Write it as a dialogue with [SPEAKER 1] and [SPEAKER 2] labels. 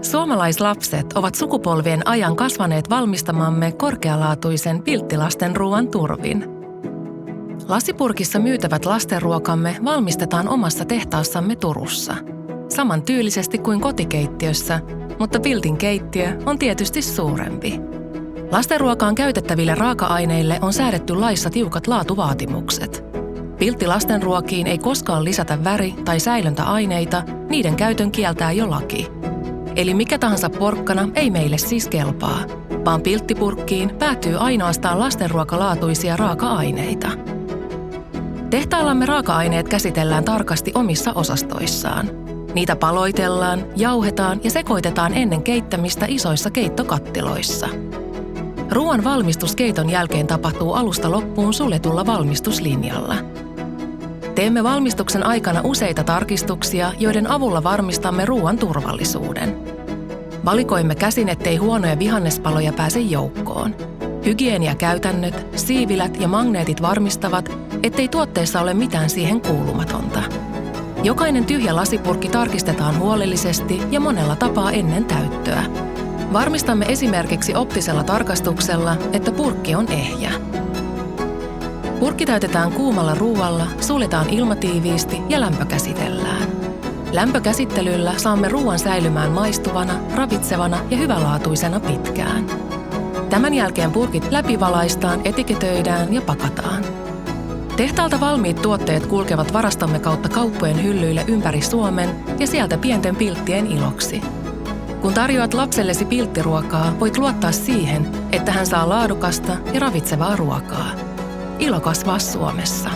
[SPEAKER 1] Suomalaislapset ovat sukupolvien ajan kasvaneet valmistamamme korkealaatuisen pilttilasten ruoan turvin. Lasipurkissa myytävät lastenruokamme valmistetaan omassa tehtaassamme Turussa. Saman tyylisesti kuin kotikeittiössä, mutta piltin keittiö on tietysti suurempi. Lastenruokaan käytettäville raaka-aineille on säädetty laissa tiukat laatuvaatimukset. Pilttilastenruokiin ei koskaan lisätä väri- tai säilöntäaineita, niiden käytön kieltää jo laki. Eli mikä tahansa porkkana ei meille siis kelpaa, vaan pilttipurkkiin päätyy ainoastaan lastenruokalaatuisia raaka-aineita. Tehtaallamme raaka-aineet käsitellään tarkasti omissa osastoissaan. Niitä paloitellaan, jauhetaan ja sekoitetaan ennen keittämistä isoissa keittokattiloissa. Ruoan valmistus keiton jälkeen tapahtuu alusta loppuun suljetulla valmistuslinjalla. Teemme valmistuksen aikana useita tarkistuksia, joiden avulla varmistamme ruoan turvallisuuden. Valikoimme käsin, ettei huonoja vihannespaloja pääse joukkoon. Hygieniakäytännöt, siivilät ja magneetit varmistavat, ettei tuotteessa ole mitään siihen kuulumatonta. Jokainen tyhjä lasipurkki tarkistetaan huolellisesti ja monella tapaa ennen täyttöä. Varmistamme esimerkiksi optisella tarkastuksella, että purkki on ehjä. Purkki täytetään kuumalla ruualla, suljetaan ilmatiiviisti ja lämpökäsitellään. Lämpökäsittelyllä saamme ruoan säilymään maistuvana, ravitsevana ja hyvälaatuisena pitkään. Tämän jälkeen purkit läpivalaistaan, etiketöidään ja pakataan. Tehtaalta valmiit tuotteet kulkevat varastomme kautta kauppojen hyllyille ympäri Suomen ja sieltä pienten pilttien iloksi. Kun tarjoat lapsellesi pilttiruokaa, voit luottaa siihen, että hän saa laadukasta ja ravitsevaa ruokaa. Ilo kasvaa Suomessa.